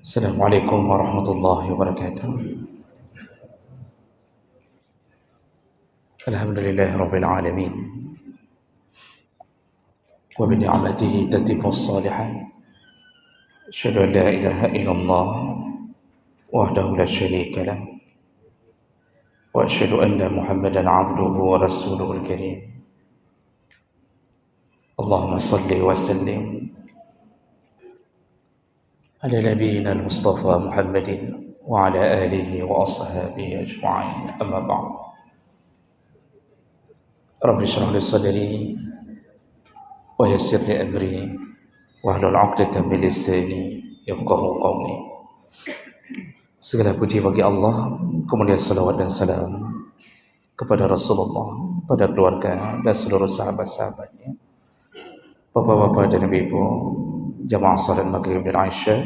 Assalamualaikum warahmatullahi wabarakatuh. Alhamdulillahi rabbil alamin. Wa bi ni'matihi tatimmu shalihat. Asyhadu an la ilaha illallah wahdahu la syarika lah. Wa asyhadu anna Muhammadan 'abduhu wa rasuluhul karim. Allahumma shalli wa sallim ala nabiyyina al-Mustafa Muhammadin wa ala alihi wa ashabihi ajma'in. Amma ba'd. Rabbi shrah li sadri wa yassir li amri wahlul 'uqdatam min lisani yafqahu qawli. Segala puji bagi Allah, kemudian salawat dan salam kepada Rasulullah, pada keluarga dan seluruh sahabat-sahabatnya, bapak-bapak dan ibu-ibu, jamaah salat maghrib dan Aisyah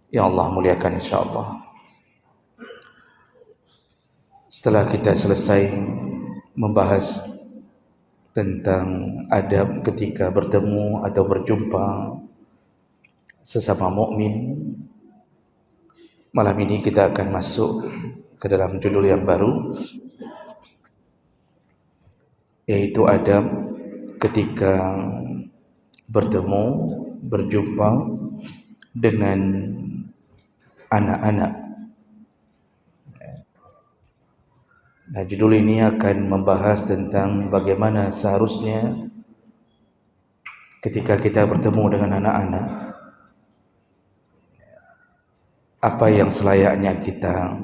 yang Allah muliakan insyaAllah. Setelah kita selesai membahas tentang adab ketika bertemu atau berjumpa sesama mukmin, malam ini kita akan masuk ke dalam judul yang baru, yaitu adab ketika bertemu, berjumpa dengan anak-anak. Nah, judul ini akan membahas tentang bagaimana seharusnya ketika kita bertemu dengan anak-anak, apa yang selayaknya kita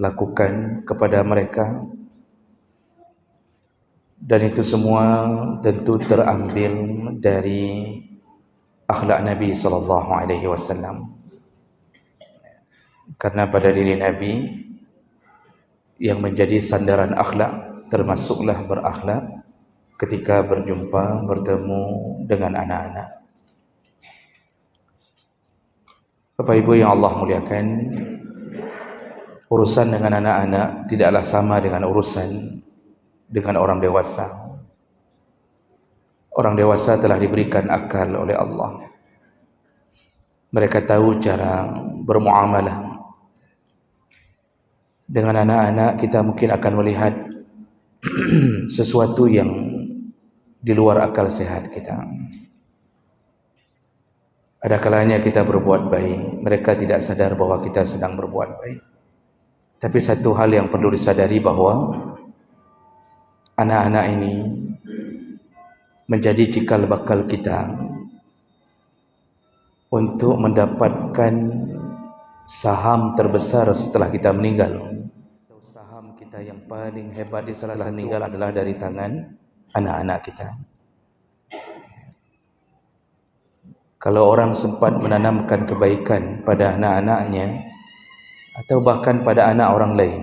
lakukan kepada mereka, dan itu semua tentu terambil dari akhlak Nabi SAW. Karena pada diri Nabi yang menjadi sandaran akhlak termasuklah berakhlak ketika berjumpa, bertemu dengan anak-anak. Bapak Ibu yang Allah muliakan, urusan dengan anak-anak tidaklah sama dengan urusan dengan orang dewasa. Orang dewasa telah diberikan akal oleh Allah. Mereka tahu cara bermuamalah. Dengan anak-anak kita mungkin akan melihat sesuatu yang di luar akal sehat kita. Ada kalanya kita berbuat baik, mereka tidak sadar bahwa kita sedang berbuat baik. Tapi satu hal yang perlu disadari bahwa anak-anak ini menjadi cikal bakal kita untuk mendapatkan saham terbesar setelah kita meninggal. Saham kita yang paling hebat setelah meninggal adalah dari tangan anak-anak kita. Kalau orang sempat menanamkan kebaikan pada anak-anaknya atau bahkan pada anak orang lain,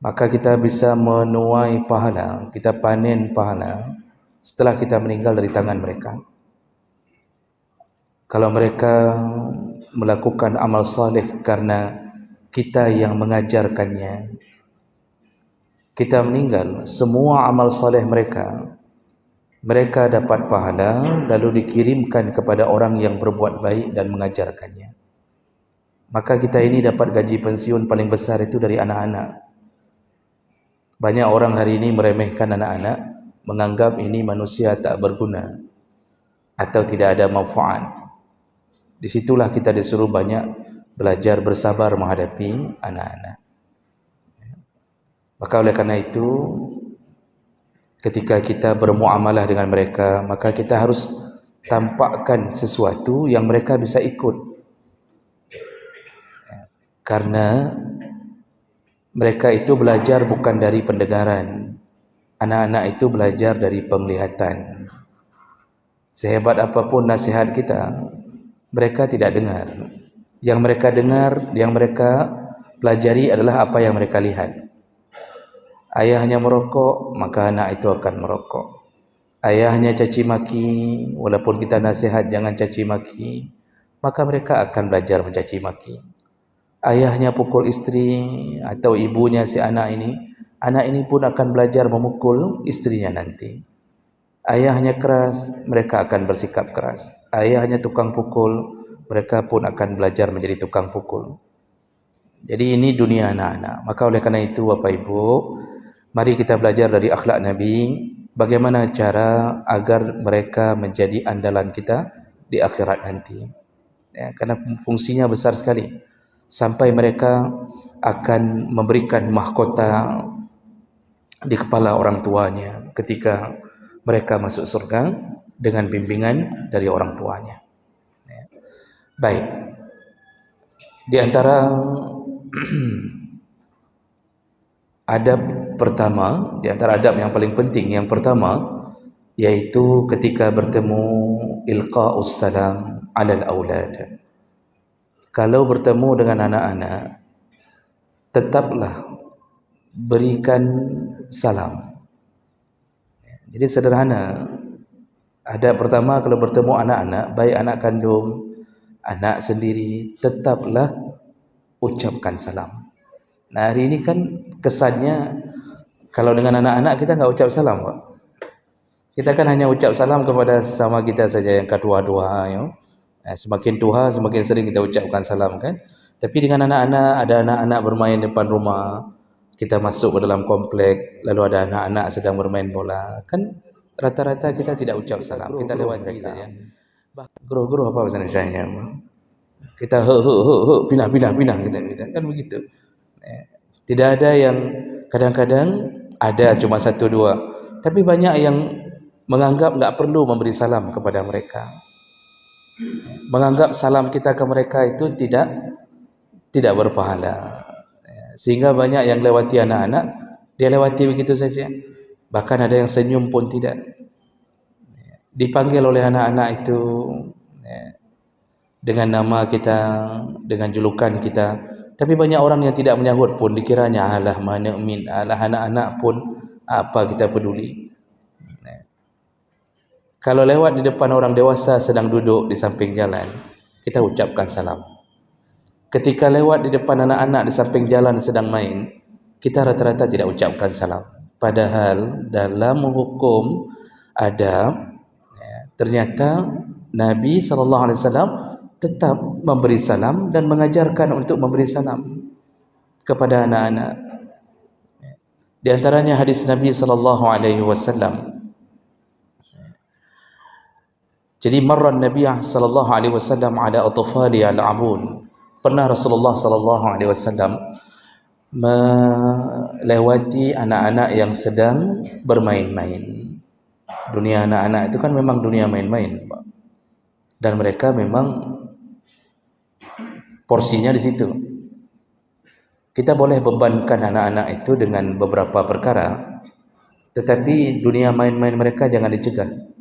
maka kita bisa menuai pahala, kita panen pahala setelah kita meninggal dari tangan mereka. Kalau mereka melakukan amal saleh karena kita yang mengajarkannya, kita meninggal, semua amal saleh mereka dapat pahala lalu dikirimkan kepada orang yang berbuat baik dan mengajarkannya. Maka kita ini dapat gaji pensiun paling besar itu dari anak-anak. Banyak orang hari ini meremehkan anak-anak, menganggap ini manusia tak berguna atau tidak ada manfaat. Disitulah kita disuruh banyak belajar bersabar menghadapi anak-anak. Maka oleh karena itu, ketika kita bermuamalah dengan mereka, maka kita harus tampakkan sesuatu yang mereka bisa ikut. Karena mereka itu belajar bukan dari pendengaran. Anak-anak itu belajar dari penglihatan. Sehebat apapun nasihat kita, mereka tidak dengar. Yang mereka dengar, yang mereka pelajari adalah apa yang mereka lihat. Ayahnya merokok, maka anak itu akan merokok. Ayahnya caci maki, walaupun kita nasihat jangan caci maki, maka mereka akan belajar mencaci maki. Ayahnya pukul istri atau ibunya si anak ini pun akan belajar memukul istrinya nanti. Ayahnya keras, mereka akan bersikap keras. Ayahnya tukang pukul, mereka pun akan belajar menjadi tukang pukul. Jadi ini dunia anak-anak. Maka oleh kerana itu Bapak Ibu, mari kita belajar dari akhlak Nabi, bagaimana cara agar mereka menjadi andalan kita di akhirat nanti. Ya, karena fungsinya besar sekali. Sampai mereka akan memberikan mahkota di kepala orang tuanya ketika mereka masuk surga dengan bimbingan dari orang tuanya. Ya. Baik. Di antara adab pertama, di antara adab yang paling penting, yang pertama yaitu ketika bertemu ilqa'us salam 'alal aulad. Kalau bertemu dengan anak-anak, tetaplah berikan salam. Jadi sederhana. Adab pertama kalau bertemu anak-anak, baik anak kandung, anak sendiri, tetaplah ucapkan salam. Nah, hari ini kan kesannya kalau dengan anak-anak kita enggak ucap salam, Pak. Kita kan hanya ucap salam kepada sesama kita saja yang kedua-dua, ya. Semakin tua semakin sering kita ucapkan salam kan. Tapi dengan anak-anak, ada anak-anak bermain depan rumah, kita masuk ke dalam komplek, lalu ada anak-anak sedang bermain bola, kan rata-rata kita tidak ucap salam, kita lewati saja. Guru-guru apa bahasa Indonesianya? Kita pindah kita kan begitu. Tidak ada yang, kadang-kadang ada cuma satu dua, tapi banyak yang menganggap enggak perlu memberi salam kepada mereka. Menganggap salam kita ke mereka itu tidak berpahala. Sehingga banyak yang lewati anak-anak, dia lewati begitu saja. Bahkan ada yang senyum pun tidak. Dipanggil oleh anak-anak itu dengan nama kita, dengan julukan kita. Tapi banyak orang yang tidak menyahut pun, dikiranya alah mana min, alah anak-anak pun apa kita peduli. Kalau lewat di depan orang dewasa sedang duduk di samping jalan, kita ucapkan salam. Ketika lewat di depan anak-anak di samping jalan sedang main, kita rata-rata tidak ucapkan salam. Padahal dalam hukum adab, ternyata Nabi SAW tetap memberi salam dan mengajarkan untuk memberi salam kepada anak-anak. Di antaranya hadis Nabi SAW. Jadi marran Nabi sallallahu alaihi wasallam ala atfali al-abun. Pernah Rasulullah sallallahu alaihi wasallam melewati anak-anak yang sedang bermain-main. Dunia anak-anak itu kan memang dunia main-main, Pak. Dan mereka memang porsinya di situ. Kita boleh bebankan anak-anak itu dengan beberapa perkara, tetapi dunia main-main mereka jangan dicegah.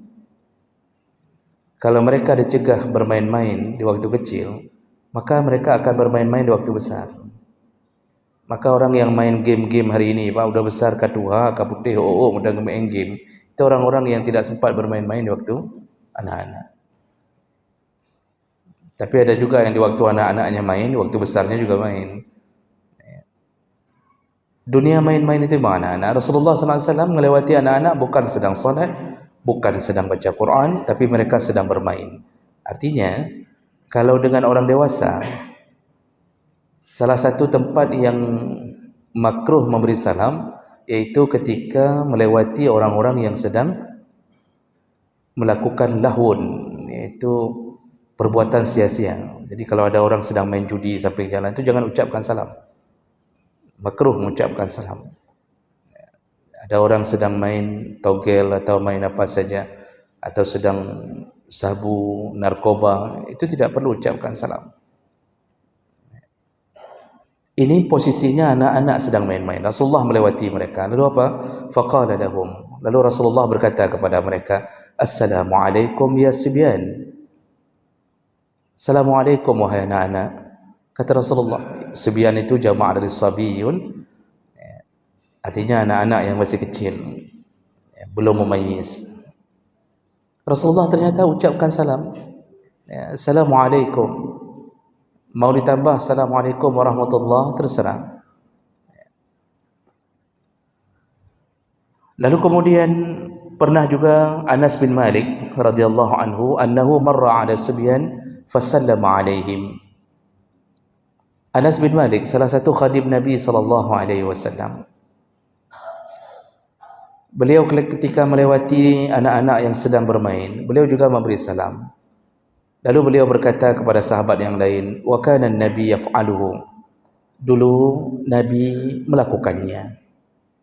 Kalau mereka dicegah bermain-main di waktu kecil, maka mereka akan bermain-main di waktu besar. Maka orang yang main game-game hari ini, Pak, udah besar, katua, kaputih, udah main game, itu orang-orang yang tidak sempat bermain-main di waktu anak-anak. Tapi ada juga yang di waktu anak-anaknya main, di waktu besarnya juga main. Dunia main-main itu mana? Rasulullah SAW melewati anak-anak bukan sedang salat, bukan sedang baca Quran, tapi mereka sedang bermain. Artinya, kalau dengan orang dewasa, salah satu tempat yang makruh memberi salam yaitu ketika melewati orang-orang yang sedang melakukan lahun, yaitu perbuatan sia-sia. Jadi kalau ada orang sedang main judi samping jalan itu jangan ucapkan salam. Makruh mengucapkan salam. Ada orang sedang main togel atau main apa saja, atau sedang sabu, narkoba, itu tidak perlu ucapkan salam. Ini posisinya anak-anak sedang main-main. Rasulullah melewati mereka. Lalu apa? Faqala lahum. Lalu Rasulullah berkata kepada mereka, Assalamualaikum ya sibyan. Assalamualaikum wahai anak-anak. Kata Rasulullah, sibyan itu jama' dari sabiyun. Artinya anak-anak yang masih kecil, belum memayyiz. Rasulullah ternyata ucapkan salam. Assalamualaikum. Mau ditambah Assalamualaikum warahmatullahi, terserah. Lalu kemudian pernah juga Anas bin Malik radhiyallahu anhu annahu marra 'ala subyan fasallama alaihim. Anas bin Malik, salah satu khadim Nabi SAW, beliau ketika melewati anak-anak yang sedang bermain, beliau juga memberi salam. Lalu beliau berkata kepada sahabat yang lain, wa kana an-nabi yaf'aluhu, dulu Nabi melakukannya.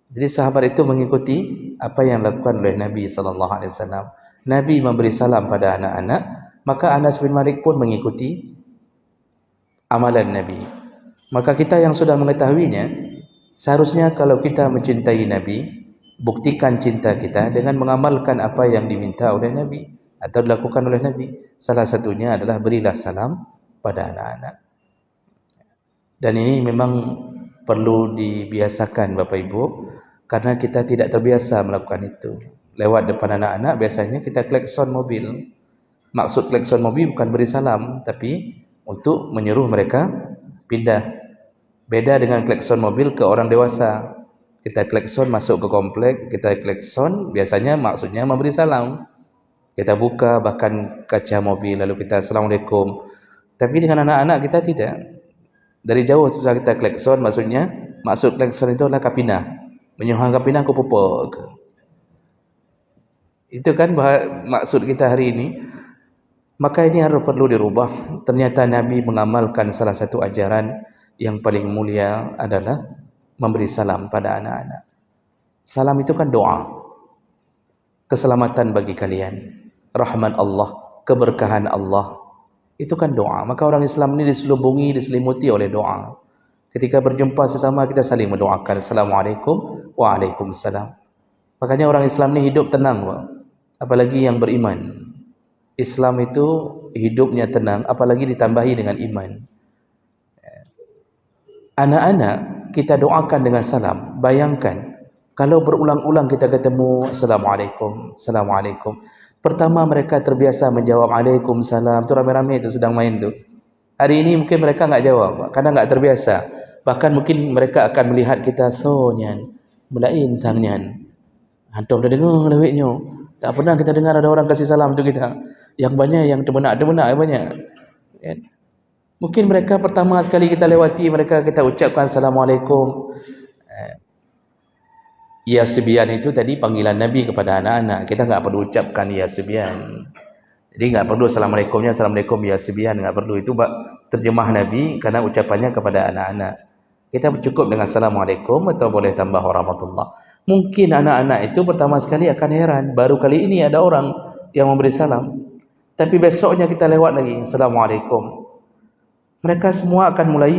Jadi sahabat itu mengikuti apa yang dilakukan oleh Nabi SAW. Nabi memberi salam pada anak-anak, maka Anas bin Malik pun mengikuti amalan Nabi. Maka kita yang sudah mengetahuinya, seharusnya kalau kita mencintai Nabi, buktikan cinta kita dengan mengamalkan apa yang diminta oleh Nabi atau dilakukan oleh Nabi. Salah satunya adalah berilah salam pada anak-anak. Dan ini memang perlu dibiasakan Bapak Ibu, karena kita tidak terbiasa melakukan itu. Lewat depan anak-anak biasanya kita klakson mobil. Maksud klakson mobil bukan beri salam, tapi untuk menyuruh mereka pindah. Beda dengan klakson mobil ke orang dewasa. Kita klakson masuk ke komplek, kita klakson biasanya maksudnya memberi salam. Kita buka bahkan kaca mobil lalu kita Assalamualaikum. Tapi dengan anak-anak kita tidak. Dari jauh susah kita klakson, maksudnya maksud klakson itu adalah kapinah. Menyuhang kapinah ku pupuk. Itu kan maksud kita hari ini. Maka ini harus perlu dirubah. Ternyata Nabi mengamalkan salah satu ajaran yang paling mulia adalah memberi salam pada anak-anak. Salam itu kan doa. Keselamatan bagi kalian, rahmat Allah, keberkahan Allah. Itu kan doa. Maka orang Islam ini diselubungi, diselimuti oleh doa. Ketika berjumpa sesama kita saling mendoakan. Assalamualaikum, waalaikumsalam. Makanya orang Islam ini hidup tenang, Pak. Apalagi yang beriman. Islam itu hidupnya tenang, apalagi ditambahi dengan iman. Anak-anak kita doakan dengan salam. Bayangkan kalau berulang-ulang kita ketemu Assalamualaikum, Assalamualaikum. Pertama mereka terbiasa menjawab Waalaikumsalam. Tu ramai-ramai tu sedang main tu. Hari ini mungkin mereka enggak jawab karena enggak terbiasa. Bahkan mungkin mereka akan melihat kita sonyan, melain tangnyan. Antum dah dengar lewitnya. Tak pernah kita dengar ada orang kasih salam tu kita. Yang banyak yang terbenak banyak. Mungkin mereka pertama sekali kita lewati, mereka kita ucapkan Assalamualaikum. Ya Sibyan itu tadi panggilan Nabi kepada anak-anak. Kita enggak perlu ucapkan Ya Sibyan. Jadi enggak perlu Assalamualaikumnya Assalamualaikum Ya Sibyan, enggak perlu. Itu terjemah Nabi karena ucapannya kepada anak-anak. Kita cukup dengan Assalamualaikum atau boleh tambah warahmatullah. Mungkin anak-anak itu pertama sekali akan heran, baru kali ini ada orang yang memberi salam. Tapi besoknya kita lewat lagi Assalamualaikum. Mereka semua akan mulai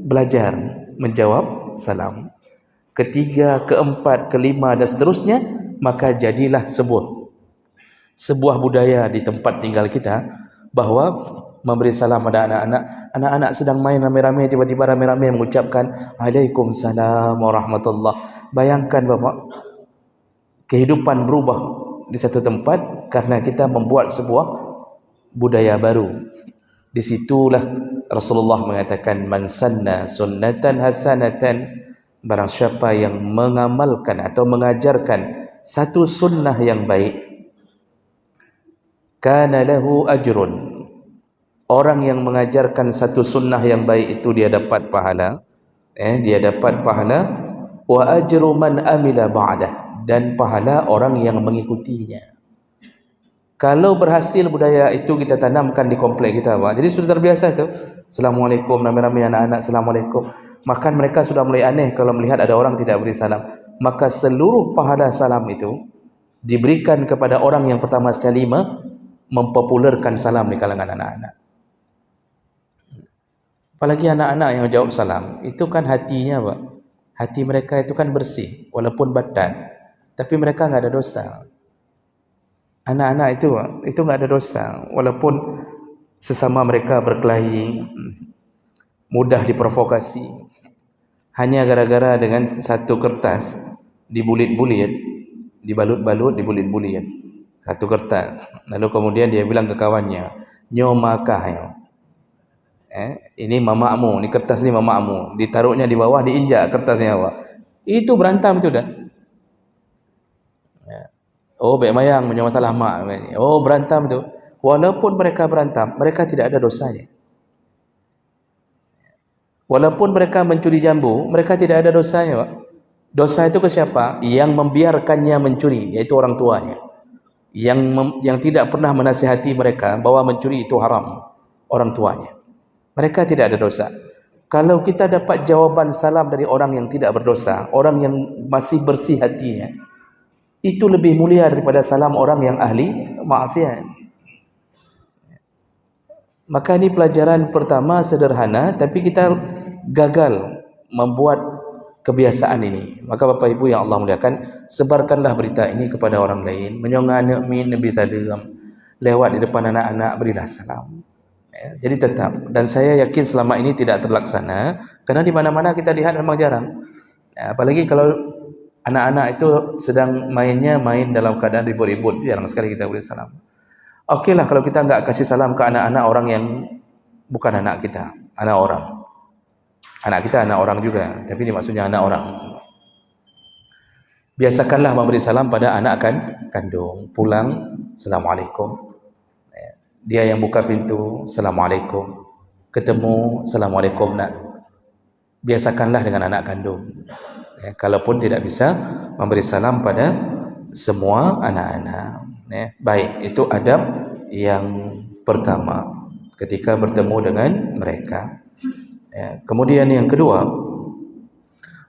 belajar menjawab salam. Ketiga, keempat, kelima dan seterusnya, maka jadilah sebuah budaya di tempat tinggal kita bahawa memberi salam pada anak-anak. Anak-anak sedang main ramai-ramai, tiba-tiba ramai-ramai mengucapkan Waalaikumsalam warahmatullah. Bayangkan Bapak, kehidupan berubah di satu tempat karena kita membuat sebuah budaya baru. Disitulah Rasulullah mengatakan man sanna sunnatan hasanatan, barang siapa yang mengamalkan atau mengajarkan satu sunnah yang baik, kana lahu ajrun, orang yang mengajarkan satu sunnah yang baik itu dia dapat pahala, dia dapat pahala, wa ajru man amila ba'dah, dan pahala orang yang mengikutinya. Kalau berhasil budaya itu kita tanamkan di komplek kita, Pak. Jadi sudah terbiasa itu. Assalamualaikum, ramai-ramai anak-anak Assalamualaikum. Maka mereka sudah mulai aneh kalau melihat ada orang tidak beri salam. Maka seluruh pahala salam itu diberikan kepada orang yang pertama sekali mempopulerkan salam di kalangan anak-anak. Apalagi anak-anak yang jawab salam, itu kan hatinya, Pak. Hati mereka itu kan bersih, walaupun badan. Tapi mereka enggak ada dosa. Anak-anak itu enggak ada dosa, walaupun sesama mereka berkelahi, mudah diprovokasi. Hanya gara-gara dengan satu kertas dibulit-bulit, dibalut-balut, dibulit-bulit. Satu kertas. Lalu kemudian dia bilang ke kawannya, "Nyomakah ya? Ini mamakmu, ini kertas ni mamakmu." Ditaruhnya di bawah, diinjak kertasnya, Pak. Itu berantem itu dah. Oh, baik mayang punya masalah mak. Oh, berantem tu. walaupun mereka berantem, mereka tidak ada dosanya. Walaupun mereka mencuri jambu, mereka tidak ada dosanya, Pak. Dosa itu ke siapa? Yang membiarkannya mencuri, yaitu orang tuanya. Yang tidak pernah menasihati mereka bahwa mencuri itu haram, orang tuanya. Mereka tidak ada dosa. Kalau kita dapat jawaban salam dari orang yang tidak berdosa, orang yang masih bersih hatinya, itu lebih mulia daripada salam orang yang ahli maksiat. Maka ini pelajaran pertama sederhana, tapi kita gagal membuat kebiasaan ini. Maka Bapak Ibu yang Allah muliakan, sebarkanlah berita ini kepada orang lain. Menyongana min Nabi sallallahu, lewat di depan anak-anak, berilah salam. Ya, jadi tetap, dan saya yakin selama ini tidak terlaksana, karena di mana-mana kita lihat memang jarang. Ya, apalagi kalau anak-anak itu sedang main dalam keadaan ribut-ribut, jarang sekali kita beri salam. Okeylah kalau kita enggak kasih salam ke anak-anak orang yang bukan anak kita, anak orang. Anak kita anak orang juga, tapi ini maksudnya anak orang. Biasakanlah memberi salam pada anak kandung. Pulang, Assalamualaikum. Dia yang buka pintu, Assalamualaikum. Ketemu, Assalamualaikum nak. Biasakanlah dengan anak kandung. Ya, kalaupun tidak bisa memberi salam pada semua anak-anak. Ya, baik, itu adab yang pertama ketika bertemu dengan mereka. Ya, kemudian yang kedua,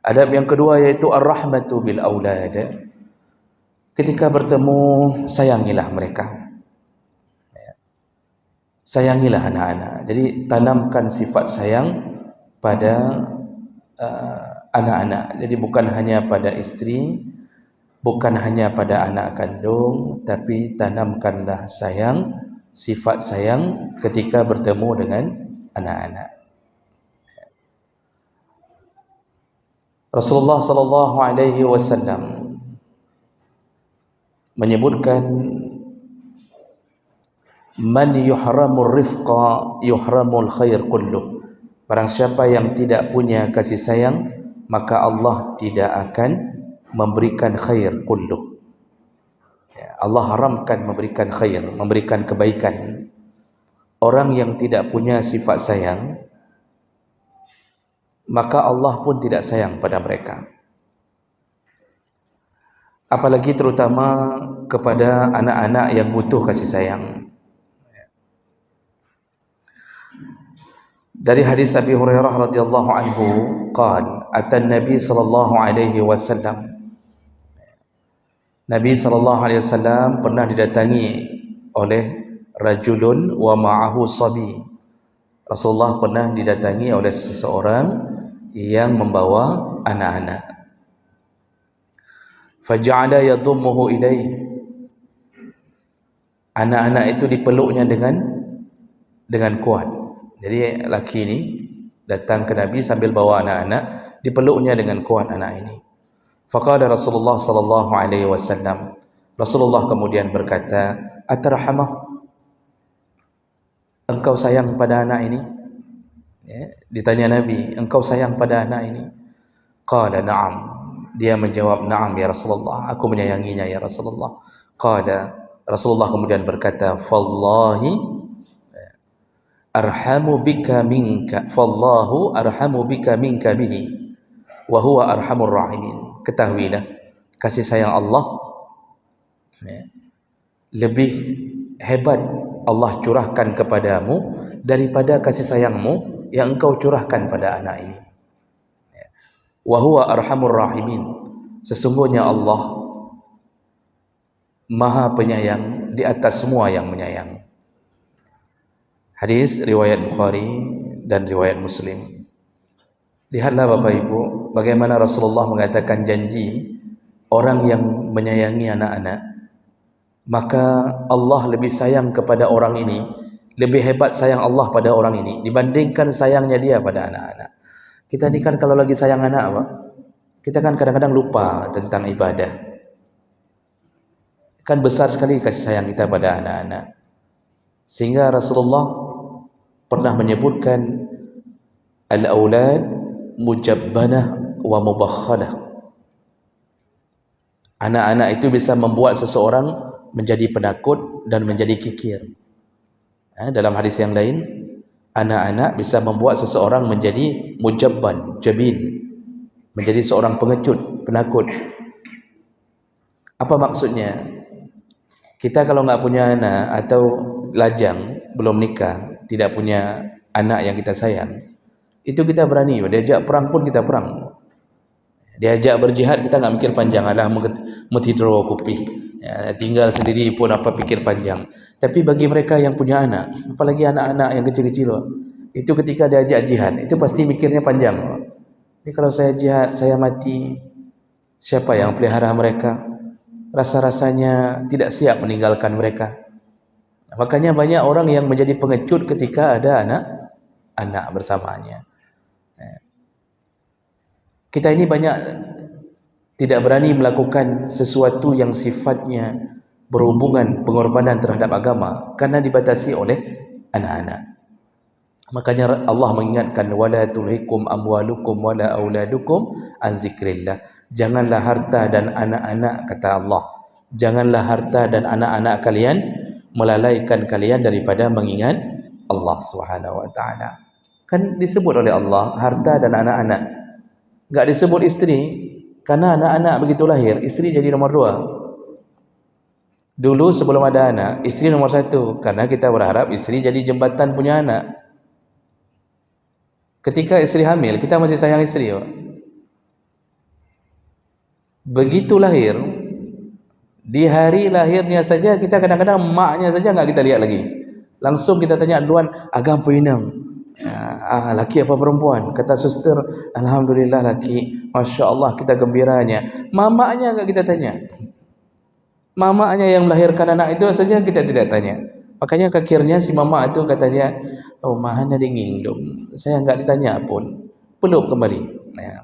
adab yang kedua yaitu ar-rahmatu bil aulad. Ketika bertemu, sayangilah mereka. Ya, sayangilah anak-anak. Jadi tanamkan sifat sayang pada anak-anak. Jadi bukan hanya pada istri, bukan hanya pada anak kandung, tapi tanamkanlah sayang, sifat sayang ketika bertemu dengan anak-anak. Rasulullah sallallahu alaihi wasallam menyebutkan, man yuhramur rifqa yuhramul khair kulluh. Barang siapa yang tidak punya kasih sayang, maka Allah tidak akan memberikan khair kulluh. Ya, Allah haramkan memberikan khair, memberikan kebaikan. Orang yang tidak punya sifat sayang, maka Allah pun tidak sayang pada mereka. Apalagi terutama kepada anak-anak yang butuh kasih sayang. Dari hadis Abi Hurairah radhiyallahu anhu, qala atan Nabi sallallahu alaihi wasallam, Nabi sallallahu alaihi wasallam pernah didatangi oleh rajulun wa ma'ahu sabi. Rasulullah pernah didatangi oleh seseorang yang membawa anak-anak. Faja'ala yadhummuhu ilaih. Anak-anak itu dipeluknya dengan kuat. Jadi laki ini datang ke Nabi sambil bawa anak-anak, dipeluknya dengan kuat anak ini. Faqala Rasulullah sallallahu alaihi wasallam, Rasulullah kemudian berkata, atarhamah, engkau sayang pada anak ini? Ya, ditanya Nabi, engkau sayang pada anak ini? Qala na'am. Dia menjawab, na'am ya Rasulullah, aku menyayanginya ya Rasulullah. Qala, Rasulullah kemudian berkata, fallahi arhamu bika minka, fallahu arhamu bika minka bihi wa huwa arhamur rahimin. Ketahuilah, kasih sayang Allah lebih hebat Allah curahkan kepadamu daripada kasih sayangmu yang engkau curahkan pada anak ini. Wa huwa arhamur rahimin. Sesungguhnya Allah Maha Penyayang di atas semua yang menyayang. Hadis riwayat Bukhari dan riwayat Muslim. Lihatlah Bapak Ibu, bagaimana Rasulullah mengatakan janji orang yang menyayangi anak-anak, maka Allah lebih sayang kepada orang ini, lebih hebat sayang Allah pada orang ini dibandingkan sayangnya dia pada anak-anak. Kita ni kan kalau lagi sayang anak, Pak, kita kan kadang-kadang lupa tentang ibadah. Kan besar sekali kasih sayang kita pada anak-anak. Sehingga Rasulullah pernah menyebutkan al-aulad mujabbanah wa mubakhalah. Anak-anak itu bisa membuat seseorang menjadi penakut dan menjadi kikir. Dalam hadis yang lain, anak-anak bisa membuat seseorang menjadi mujabban, jabin, menjadi seorang pengecut, penakut. Apa maksudnya? Kita kalau nggak punya anak atau lajang, belum nikah, tidak punya anak yang kita sayang, itu kita berani, diajak perang pun kita perang, diajak berjihad kita nggak mikir panjang, alah metidro kopi, ya, tinggal sendiri pun apa pikir panjang. Tapi bagi mereka yang punya anak, apalagi anak-anak yang kecil-kecil, itu ketika diajak jihad, itu pasti mikirnya panjang. Ini kalau saya jihad, saya mati, siapa yang pelihara mereka? Rasa-rasanya tidak siap meninggalkan mereka. Makanya banyak orang yang menjadi pengecut ketika ada anak bersamanya. Kita ini banyak tidak berani melakukan sesuatu yang sifatnya berhubungan pengorbanan terhadap agama karena dibatasi oleh anak-anak. Makanya Allah mengingatkan, wala tulhikum amwalukum wala auladukum an zikrillah. Janganlah harta dan anak-anak, kata Allah, janganlah harta dan anak-anak kalian melalaikan kalian daripada mengingat Allah Subhanahu wa taala. Kan disebut oleh Allah harta dan anak-anak. Enggak disebut istri, karena anak-anak begitu lahir, istri jadi nomor 2. Dulu sebelum ada anak, istri nomor 1, karena kita berharap istri jadi jembatan punya anak. Ketika istri hamil, kita masih sayang istri. Begitu lahir, di hari lahirnya saja kita kadang-kadang maknya saja enggak kita lihat lagi. Langsung kita tanya duluan, agam pinang, laki apa perempuan? Kata suster, alhamdulillah laki. Masya Allah, kita gembiranya. Mamanya enggak kita tanya. Mamanya yang melahirkan anak itu saja kita tidak tanya. Makanya akhirnya si mama itu kata dia, oh mahana dingin dong, saya enggak ditanya pun, peluk kembali,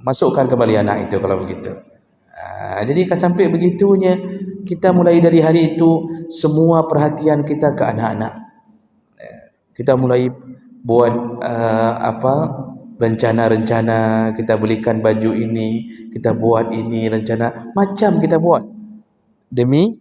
masukkan kembali anak itu kalau begitu. Jadi sampai begitunya kita mulai dari hari itu semua perhatian kita ke anak-anak. Kita mulai buat rencana-rencana, kita belikan baju ini, kita buat ini, rencana macam kita buat demi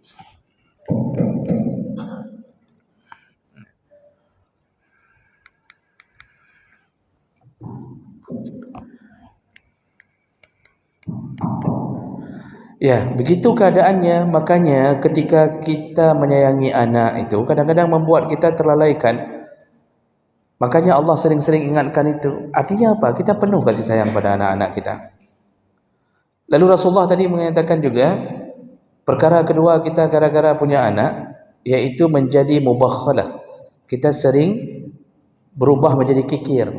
ya, begitu keadaannya. Makanya ketika kita menyayangi anak itu kadang-kadang membuat kita terlalaikan. Makanya Allah sering-sering ingatkan itu. Artinya apa? Kita penuh kasih sayang pada anak-anak kita. Lalu Rasulullah tadi mengatakan juga, perkara kedua kita gara-gara punya anak, yaitu menjadi mubakhalah. Kita sering berubah menjadi kikir.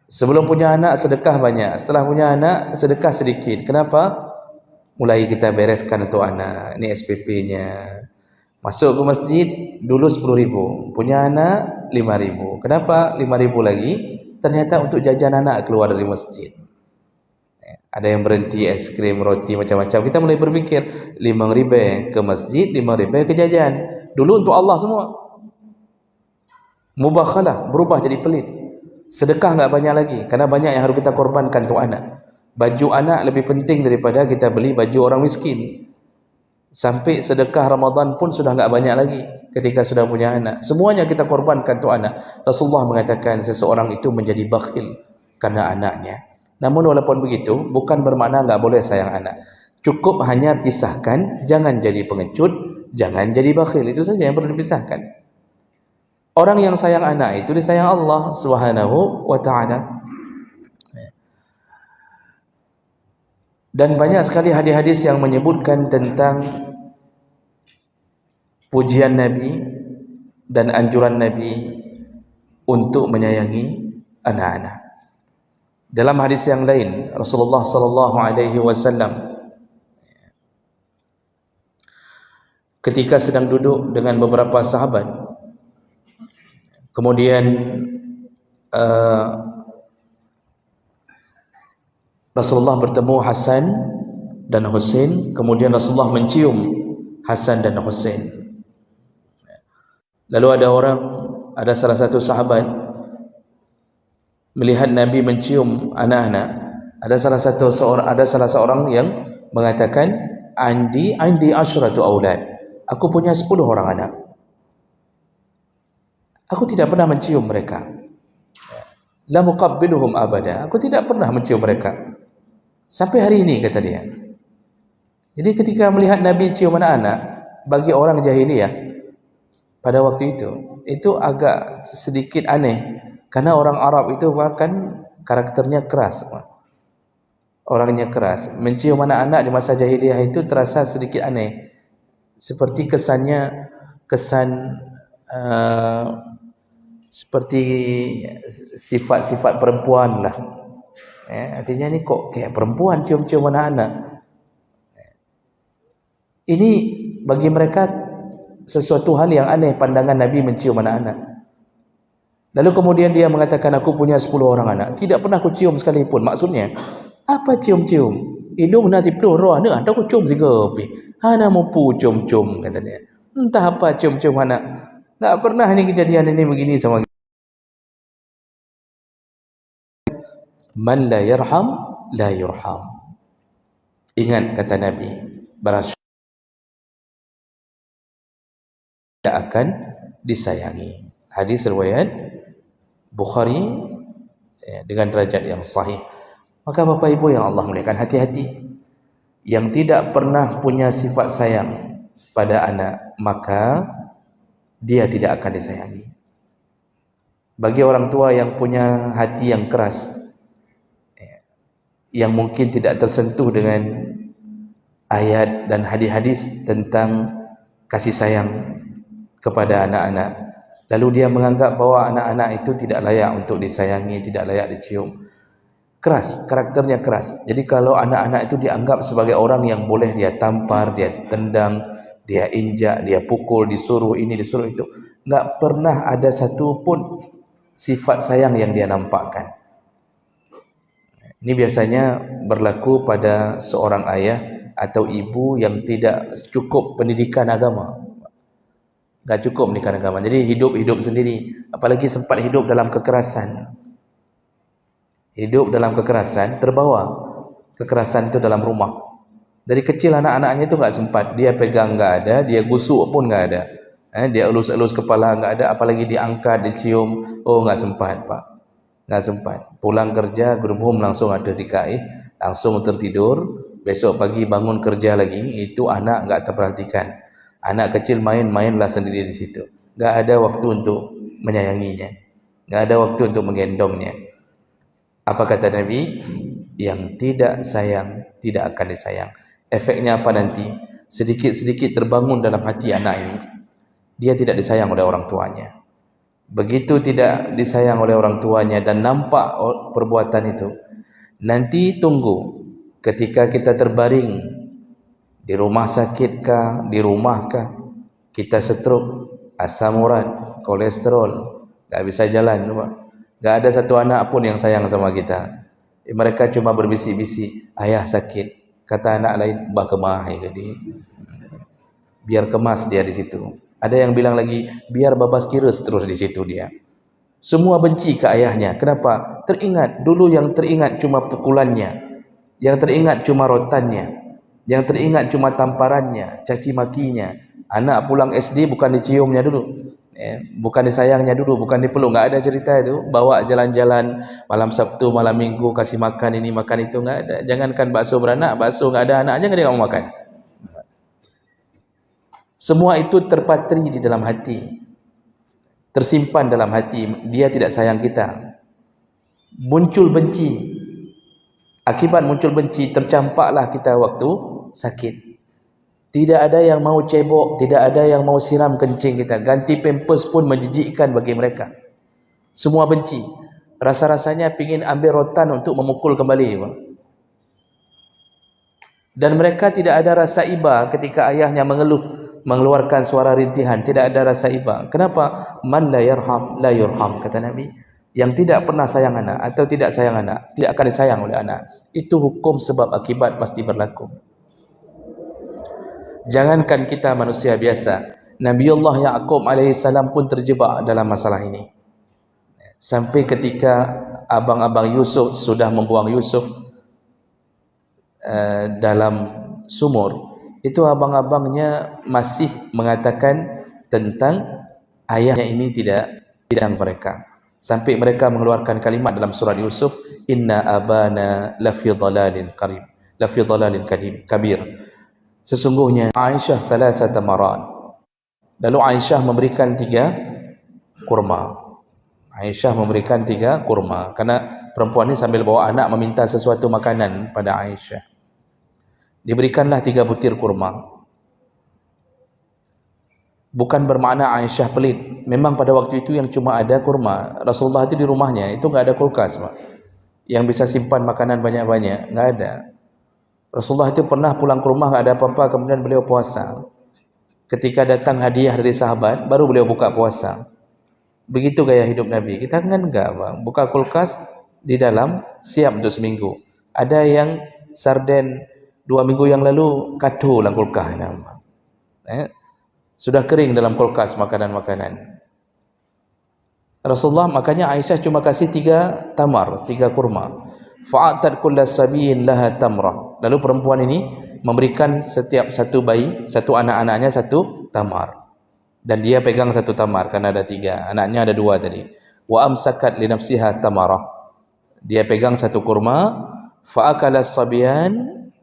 Sebelum punya anak sedekah banyak, setelah punya anak sedekah sedikit. Kenapa? Mulai kita bereskan untuk anak. Ini SPP-nya. Masuk ke masjid dulu 10.000, punya anak 5.000. Kenapa 5.000 lagi? Ternyata untuk jajan anak keluar dari masjid. Ada yang berhenti es krim, roti, macam-macam. Kita mulai berfikir 5.000 ke masjid, 5.000 ke jajan. Dulu untuk Allah semua. Mubakhalah, berubah jadi pelit. Sedekah enggak banyak lagi, karena banyak yang harus kita korbankan untuk anak. Baju anak lebih penting daripada kita beli baju orang miskin. Sampai sedekah Ramadan pun sudah enggak banyak lagi ketika sudah punya anak. Semuanya kita korbankan untuk anak. Rasulullah mengatakan seseorang itu menjadi bakhil karena anaknya. Namun walaupun begitu, bukan bermakna enggak boleh sayang anak. Cukup hanya pisahkan, jangan jadi pengecut, jangan jadi bakhil. Itu saja yang perlu dipisahkan. Orang yang sayang anak itu disayang Allah Subhanahu wa taala. Dan banyak sekali hadis-hadis yang menyebutkan tentang pujian Nabi dan anjuran Nabi untuk menyayangi anak-anak. Dalam hadis yang lain, Rasulullah sallallahu alaihi wasallam ketika sedang duduk dengan beberapa sahabat, kemudian Rasulullah bertemu Hasan dan Husain, kemudian Rasulullah mencium Hasan dan Husain. Lalu ada salah satu sahabat melihat Nabi mencium anak-anak. Ada salah seorang yang mengatakan, andi asyratu aulad. Aku punya 10 orang anak. Aku tidak pernah mencium mereka. La muqabbiluhum abada. Aku tidak pernah mencium mereka. Sampai hari ini, kata dia. Jadi ketika melihat Nabi cium anak-anak, bagi orang jahiliyah pada waktu itu agak sedikit aneh. Karena orang Arab itu bahkan karakternya keras. Orangnya keras. Mencium anak-anak di masa jahiliyah itu terasa sedikit aneh. Seperti kesannya, seperti sifat-sifat perempuan lah. Artinya ni kok kayak perempuan cium-cium anak-anak. Ini bagi mereka sesuatu hal yang aneh, pandangan Nabi mencium anak-anak. Lalu kemudian dia mengatakan, aku punya 10 orang anak, tidak pernah aku cium sekalipun. Maksudnya, apa cium-cium? Ilung nanti peluh roh anak, aku cium tiga api. Hana mampu cium-cium, kata dia. Entah apa cium-cium anak. Tak pernah ni kejadian ini begini sama kita. Man la yarham, la yurham. Ingat kata Nabi, barang tidak akan disayangi. Hadis riwayat Bukhari dengan derajat yang sahih. Maka Bapak Ibu yang Allah muliakan, hati-hati. Yang tidak pernah punya sifat sayang pada anak, maka dia tidak akan disayangi. Bagi orang tua yang punya hati yang keras, yang mungkin tidak tersentuh dengan ayat dan hadis-hadis tentang kasih sayang kepada anak-anak, lalu dia menganggap bahwa anak-anak itu tidak layak untuk disayangi, tidak layak dicium. Keras, karakternya keras. Jadi kalau anak-anak itu dianggap sebagai orang yang boleh dia tampar, dia tendang, dia injak, dia pukul, disuruh ini, disuruh itu, enggak pernah ada satu pun sifat sayang yang dia nampakkan. Ini biasanya berlaku pada seorang ayah atau ibu yang tidak cukup pendidikan agama. Tak cukup pendidikan agama. Jadi hidup sendiri. Apalagi sempat hidup dalam kekerasan. Hidup dalam kekerasan, terbawa kekerasan itu dalam rumah. Dari kecil anak-anaknya itu tak sempat. Dia pegang tak ada, dia gusuk pun tak ada. Dia elus-elus kepala tak ada, apalagi diangkat, dicium. Oh, tak sempat Pak. Tak sempat. Pulang kerja, gerumhum langsung ada di kaih, langsung tertidur. Besok pagi bangun kerja lagi, itu anak tak terperhatikan. Anak kecil main-mainlah sendiri di situ. Tak ada waktu untuk menyayanginya. Tak ada waktu untuk menggendongnya. Apa kata Nabi? Yang tidak sayang, tidak akan disayang. Efeknya apa nanti? Sedikit-sedikit terbangun dalam hati anak ini. Dia tidak disayang oleh orang tuanya. Begitu tidak disayang oleh orang tuanya dan nampak perbuatan itu, nanti tunggu ketika kita terbaring di rumah sakit kah, di rumah kah, kita stroke, asam urat, kolesterol, tak bisa jalan. Tak ada satu anak pun yang sayang sama kita. Mereka cuma berbisik-bisik, ayah sakit. Kata anak lain, bah kemah jadi. Biar kemas dia di situ. Ada yang bilang lagi, biar babas kiris terus di situ dia. Semua benci ke ayahnya. Kenapa? Teringat, dulu yang teringat cuma pukulannya. Yang teringat cuma rotannya. Yang teringat cuma tamparannya, caci makinya. Anak pulang SD bukan diciumnya dulu. Bukan disayangnya dulu, bukan dipeluk. Tak ada cerita itu. Bawa jalan-jalan malam Sabtu, malam Minggu, kasih makan ini, makan itu. Tak ada. Jangankan bakso beranak, bakso tak ada anak, jangan dia mau makan. Semua itu terpatri di dalam hati, tersimpan dalam hati. Dia tidak sayang kita. Muncul benci. Akibat muncul benci, tercampaklah kita waktu sakit. Tidak ada yang mau cebok, tidak ada yang mau siram kencing kita. Ganti pampers pun menjijikkan bagi mereka. Semua benci. Rasa-rasanya ingin ambil rotan untuk memukul kembali. Dan mereka tidak ada rasa iba ketika ayahnya mengeluh, mengeluarkan suara rintihan. Tidak ada rasa iba. Kenapa? Man la yarham, la yurham, kata Nabi. Yang tidak pernah sayang anak atau tidak sayang anak, tidak akan disayang oleh anak. Itu hukum sebab akibat pasti berlaku. Jangankan kita manusia biasa, Nabiullah Ya'qub alaihissalam pun terjebak dalam masalah ini. Sampai ketika abang-abang Yusuf sudah membuang Yusuf dalam sumur, itu abang-abangnya masih mengatakan tentang ayahnya ini tidak bidang mereka. Sampai mereka mengeluarkan kalimat dalam surat Yusuf, inna abana lafi dhalalin qarib, lafi dhalalin kabir. Sesungguhnya Aisyah salasata marat. Lalu Aisyah memberikan 3 kurma. Aisyah memberikan 3 kurma karena perempuan ini sambil bawa anak meminta sesuatu makanan pada Aisyah. Diberikanlah 3 butir kurma. Bukan bermakna Aisyah pelit. Memang pada waktu itu yang cuma ada kurma. Rasulullah itu di rumahnya itu enggak ada kulkas, Pak, yang bisa simpan makanan banyak-banyak, enggak ada. Rasulullah itu pernah pulang ke rumah enggak ada apa-apa, kemudian beliau puasa. Ketika datang hadiah dari sahabat, baru beliau buka puasa. Begitu gaya hidup Nabi. Kita kan enggak, Pak. Buka kulkas di dalam siap untuk seminggu. Ada yang sarden 2 minggu yang lalu kado dalam kulkas. Sudah kering dalam kulkas makanan-makanan. Rasulullah makanya Aisyah cuma kasih 3 tamar, 3 kurma. Fa'atat kullas sabiyin laha tamrah. Lalu perempuan ini memberikan setiap satu bayi, satu anak-anaknya 1 tamar. Dan dia pegang 1 tamar karena ada 3, anaknya ada 2 tadi. Wa amsakat li nafsiha tamarah. Dia pegang 1 kurma, fa'akala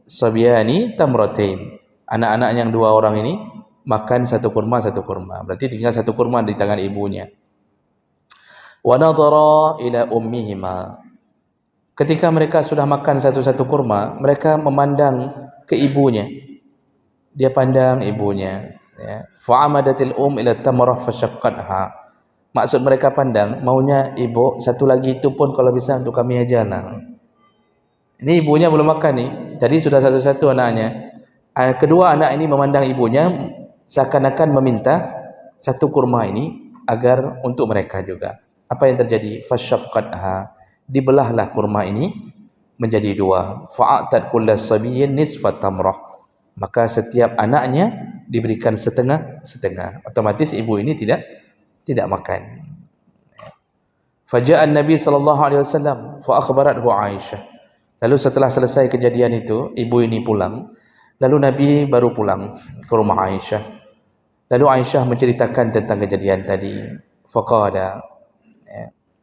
sabiyani tamratain. Anak-anak yang 2 orang ini makan 1 kurma, 1 kurma. Berarti tinggal 1 kurma di tangan ibunya. Wa nadhara ila ummihima. Ketika mereka sudah makan 1 kurma, mereka memandang ke ibunya. Dia pandang ibunya, ya. Fa'amadatil ila tamarah fasyaqqatha. Maksud mereka pandang, maunya ibu 1 lagi itu pun kalau bisa untuk kami aja lah. Ini ibunya belum makan nih. Tadi sudah 1 anaknya. Kedua anak ini memandang ibunya seakan-akan meminta 1 kurma ini agar untuk mereka juga. Apa yang terjadi? Fasyaqqatha. Dibelahlah kurma ini menjadi 2. Fa'atat kullas sabiyyin nisfat tamrah. Maka setiap anaknya diberikan setengah. Otomatis ibu ini tidak makan. Faja'an Nabi sallallahu alaihi wasallam fa akhbarathu Aisyah. Lalu setelah selesai kejadian itu, ibu ini pulang. Lalu Nabi baru pulang ke rumah Aisyah. Lalu Aisyah menceritakan tentang kejadian tadi. Faqala,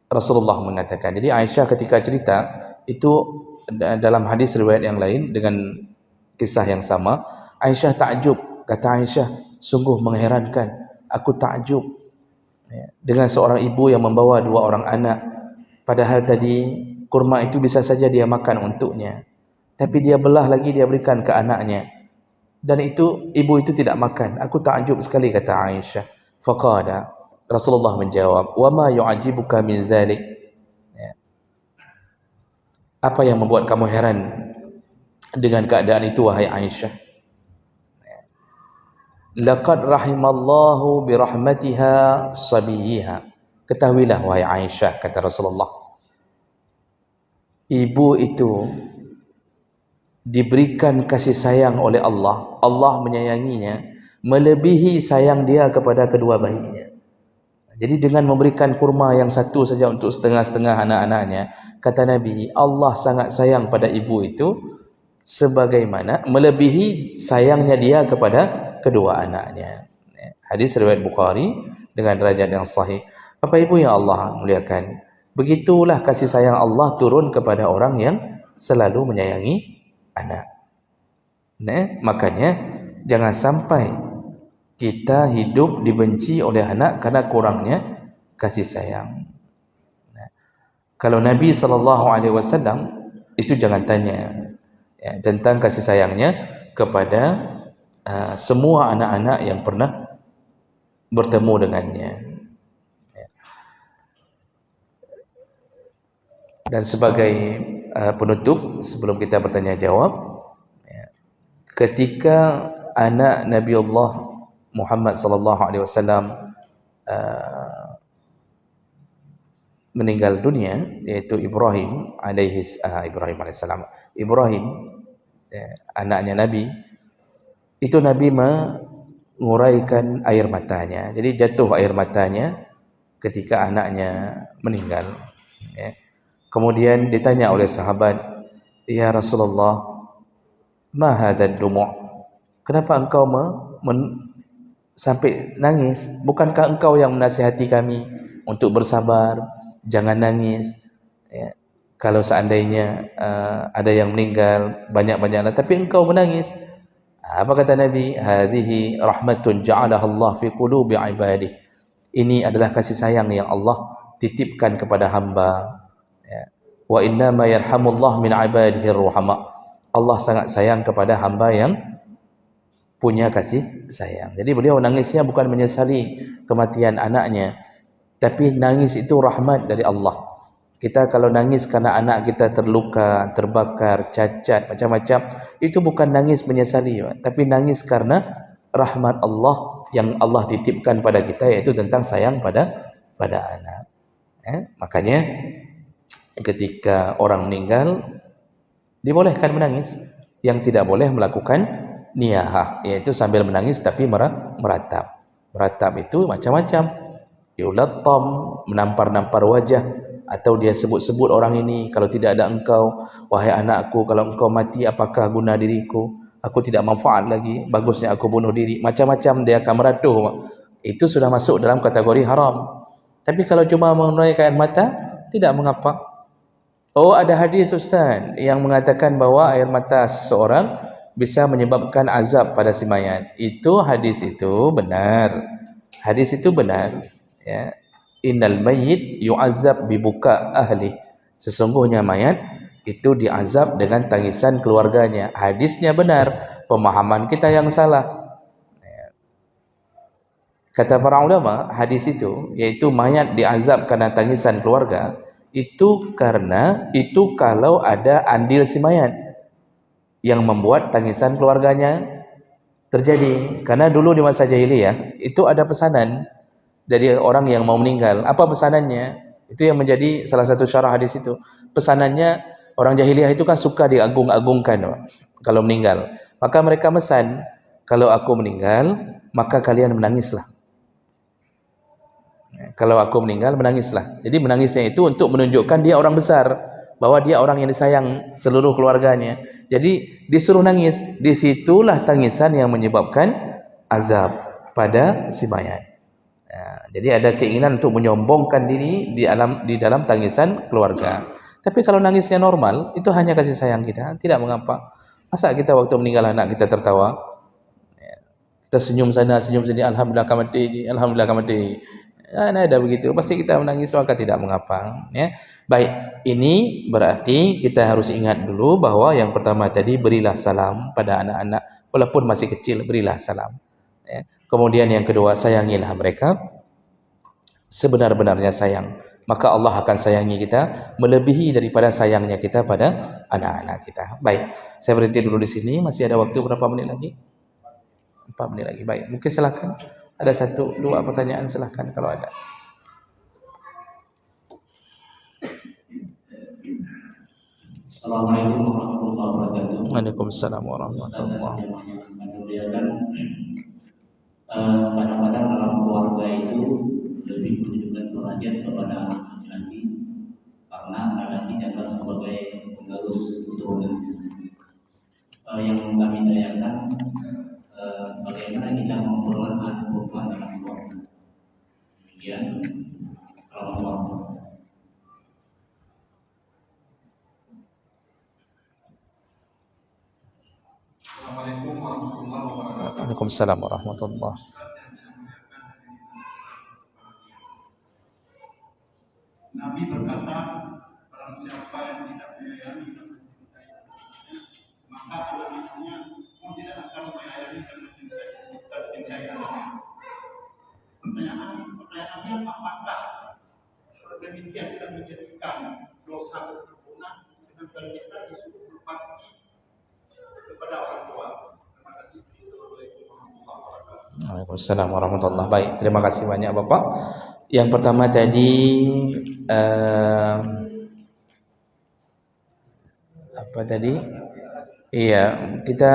Rasulullah mengatakan. Jadi Aisyah ketika cerita itu dalam hadis riwayat yang lain dengan kisah yang sama, Aisyah takjub. Kata Aisyah, sungguh mengherankan, aku takjub dengan seorang ibu yang membawa 2 orang anak. Padahal tadi kurma itu bisa saja dia makan untuknya, tapi dia belah lagi, dia berikan ke anaknya, dan itu ibu itu tidak makan. Aku takjub sekali, kata Aisyah. Faqala, Rasulullah menjawab, wa ma yu'ajibuka min zalik. Apa yang membuat kamu heran dengan keadaan itu, wahai Aisyah? Laqad rahimallahu birahmatiha sabiyiha. Ketahuilah wahai Aisyah, kata Rasulullah, ibu itu diberikan kasih sayang oleh Allah. Allah menyayanginya melebihi sayang dia kepada kedua bayinya. Jadi dengan memberikan kurma yang 1 saja untuk setengah-setengah anak-anaknya, kata Nabi, Allah sangat sayang pada ibu itu sebagaimana melebihi sayangnya dia kepada kedua anaknya. Hadis riwayat Bukhari dengan derajat yang sahih. Bapak Ibu yang Allah muliakan, begitulah kasih sayang Allah turun kepada orang yang selalu menyayangi anak. Makanya jangan sampai kita hidup dibenci oleh anak karena kurangnya kasih sayang. Kalau Nabi SAW itu jangan tanya tentang kasih sayangnya kepada semua anak-anak yang pernah bertemu dengannya. Dan sebagai penutup sebelum kita bertanya jawab, ketika anak Nabi Allah Muhammad sallallahu alaihi wasallam meninggal dunia, yaitu Ibrahim alaihissalam. Ibrahim anaknya Nabi, itu Nabi menguraikan air matanya. Jadi jatuh air matanya ketika anaknya meninggal. Kemudian ditanya oleh sahabat, ya Rasulullah, ma hadzal dumu'? Kenapa engkau sampai nangis? Bukankah engkau yang menasihati kami untuk bersabar, jangan nangis. Ya. Kalau seandainya ada yang meninggal, banyak-banyaklah, tapi engkau menangis. Apa kata Nabi? Hazihi rahmatun ja'alaha Allah fi qulubi ibadih. Ini adalah kasih sayang yang Allah titipkan kepada hamba. Ya. Wa inna ma yarhamullah min ibadihi ruhama. Allah sangat sayang kepada hamba yang punya kasih sayang. Jadi beliau nangisnya bukan menyesali kematian anaknya, tapi nangis itu rahmat dari Allah. Kita kalau nangis karena anak kita terluka, terbakar, cacat, macam-macam, itu bukan nangis menyesali, tapi nangis karena rahmat Allah yang Allah titipkan pada kita, yaitu tentang sayang pada anak. Makanya ketika orang meninggal dibolehkan menangis, yang tidak boleh melakukan niyahah, yaitu sambil menangis tapi meratap. Meratap itu macam-macam. Yulattam, menampar-nampar wajah, atau dia sebut-sebut orang ini, kalau tidak ada engkau, wahai anakku, kalau engkau mati apakah guna diriku? Aku tidak manfaat lagi, bagusnya aku bunuh diri. Macam-macam dia akan meraduh. Itu sudah masuk dalam kategori haram. Tapi kalau cuma menurunkan air mata, tidak mengapa. Oh, ada hadis Ustaz yang mengatakan bahawa air mata seseorang bisa menyebabkan azab pada si mayat. Itu hadis itu benar. Hadis itu benar. Ya. Innal mayyit yu'azzab bibuka ahli. Sesungguhnya mayat itu diazab dengan tangisan keluarganya. Hadisnya benar, pemahaman kita yang salah. Kata para ulama, hadis itu, yaitu mayat diazab karena tangisan keluarga, itu karena itu kalau ada andil si mayat yang membuat tangisan keluarganya terjadi. Karena dulu di masa jahiliyah itu ada pesanan dari orang yang mau meninggal. Apa pesanannya? Itu yang menjadi salah satu syarah hadis itu. Pesanannya, orang jahiliyah itu kan suka diagung-agungkan kalau meninggal. Maka mereka mesan, kalau aku meninggal, maka kalian menangislah. Kalau aku meninggal, menangislah. Jadi menangisnya itu untuk menunjukkan dia orang besar, bahwa dia orang yang disayang seluruh keluarganya. Jadi disuruh nangis. Disitulah tangisan yang menyebabkan azab pada si mayat. Jadi ada keinginan untuk menyombongkan diri di dalam tangisan keluarga. Tapi kalau nangisnya normal, itu hanya kasih sayang kita, tidak mengapa. Masa kita waktu meninggal anak kita tertawa, kita senyum sana, senyum sini, alhamdulillah kamati, alhamdulillah kamati. Ada begitu, pasti kita menangis, maka tidak mengapa. Ya. Baik, ini berarti kita harus ingat dulu bahwa yang pertama tadi, berilah salam pada anak-anak, walaupun masih kecil, berilah salam. Ya. Kemudian yang kedua, sayangilah mereka sebenar-benarnya sayang. Maka Allah akan sayangi kita melebihi daripada sayangnya kita pada anak-anak kita. Baik, saya berhenti dulu di sini. Masih ada waktu berapa menit lagi? 4 menit lagi. Baik, mungkin silakan. Ada 1, 2 pertanyaan, silakan kalau ada. Assalamualaikum warahmatullahi wabarakatuh. Waalaikumsalam warahmatullahi wabarakatuh. Kadang-kadang dalam keluarga itu lebih menunjukkan perhatian kepada anak laki-laki karena anak laki dianggap sebagai penggerus keturunan. Yang kami tanyakan, bagaimana kita memperlakukan anak perempuan dalam keluarga. Kemudian, Assalamualaikum warahmatullahi wabarakatuh. Waalaikumsalam warahmatullahi wabarakatuh. Nabi berkata, barang siapa yang tidak menyayangi dan mencintai maka anak-anaknya pun tidak akan menyayangi dan mencintai anaknya. Pertanyaannya, apakah demikian kita menjadikan dosa keturunan dengan kita disuruh berbakti kepada orang tua? Terima kasih. Assalamualaikum warahmatullahi wabarakatuh. Waalaikumsalam warahmatullahi wabarakatuh. Baik, terima kasih banyak Bapak. Yang pertama tadi apa tadi? Iya, kita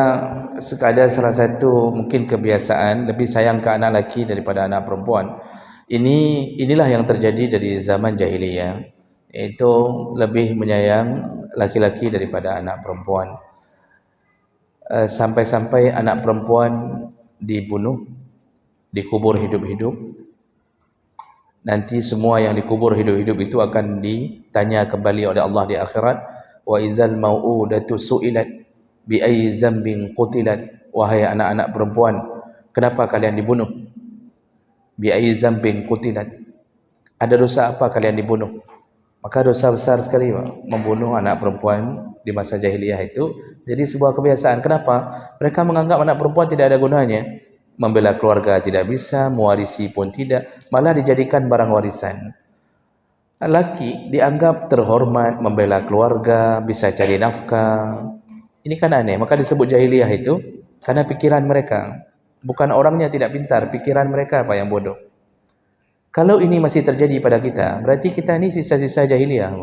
ada salah satu mungkin kebiasaan lebih sayang ke anak laki daripada anak perempuan. Inilah yang terjadi dari zaman jahiliyah, yaitu lebih menyayang laki-laki daripada anak perempuan. Sampai-sampai anak perempuan dibunuh, dikubur hidup-hidup, Nanti semua yang dikubur hidup-hidup itu akan ditanya kembali oleh Allah di akhirat. Wa izal mau'udatu su'ilat bi ayyi dzambin qutilat. Wahai anak-anak perempuan, kenapa kalian dibunuh? Bi ayyi dzambin qutilat. Ada dosa apa kalian dibunuh? Maka dosa besar sekali Pak, membunuh anak perempuan di masa jahiliyah itu jadi sebuah kebiasaan. Kenapa? Mereka menganggap anak perempuan tidak ada gunanya. Membela keluarga tidak bisa, mewarisi pun tidak, malah dijadikan barang warisan. Laki dianggap terhormat, membela keluarga, bisa cari nafkah. Ini kan aneh, maka disebut jahiliyah itu karena pikiran mereka. Bukan orangnya tidak pintar, pikiran mereka apa yang bodoh. Kalau ini masih terjadi pada kita, berarti kita ini sisa-sisa jahiliyah.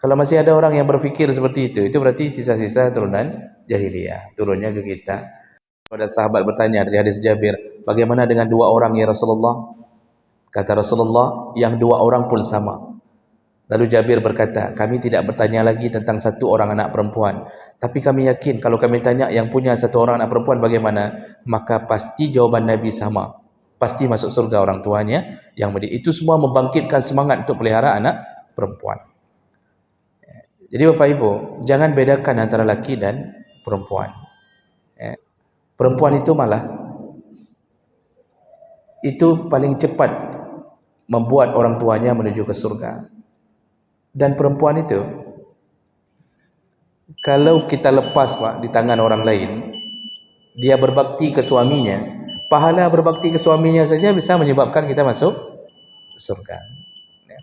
Kalau masih ada orang yang berfikir seperti itu berarti sisa-sisa turunan jahiliyah, turunnya ke kita. Pada sahabat bertanya dari hadis Jabir, bagaimana dengan dua orang ya Rasulullah? Kata Rasulullah, yang dua orang pun sama. Lalu Jabir berkata, kami tidak bertanya lagi tentang satu orang anak perempuan, tapi kami yakin kalau kami tanya yang punya satu orang anak perempuan bagaimana, maka pasti jawaban Nabi sama. Pasti masuk surga orang tuanya yang itu semua membangkitkan semangat untuk pelihara anak perempuan. Jadi Bapak Ibu, jangan bedakan antara laki dan perempuan. Perempuan itu malah itu paling cepat membuat orang tuanya menuju ke surga. Dan perempuan itu kalau kita lepas Pak di tangan orang lain, dia berbakti ke suaminya, pahala berbakti ke suaminya saja bisa menyebabkan kita masuk surga.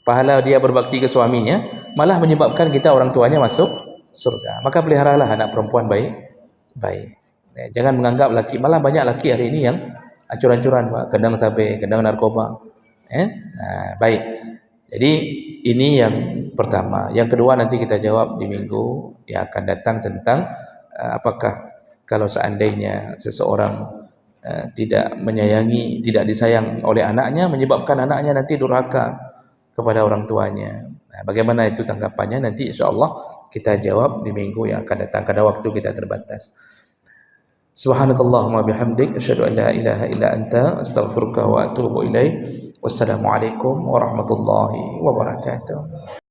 Pahala dia berbakti ke suaminya malah menyebabkan kita orang tuanya masuk surga. Maka peliharalah anak perempuan baik. Jangan menganggap laki, malah banyak laki hari ini yang acur-acuran Pak, kadang sabe, kadang narkoba. Baik. Jadi ini yang pertama. Yang kedua nanti kita jawab di minggu yang akan datang tentang apakah kalau seandainya seseorang tidak menyayangi, tidak disayang oleh anaknya, menyebabkan anaknya nanti durhaka kepada orang tuanya. Bagaimana itu tanggapannya? Nanti insyaAllah kita jawab di minggu yang akan datang karena waktu kita terbatas. Subhanakallahumma bihamdik, asyhadu an la ilaha illa anta, astaghfiruka wa atubu ilaik. Wassalamualaikum warahmatullahi wabarakatuh.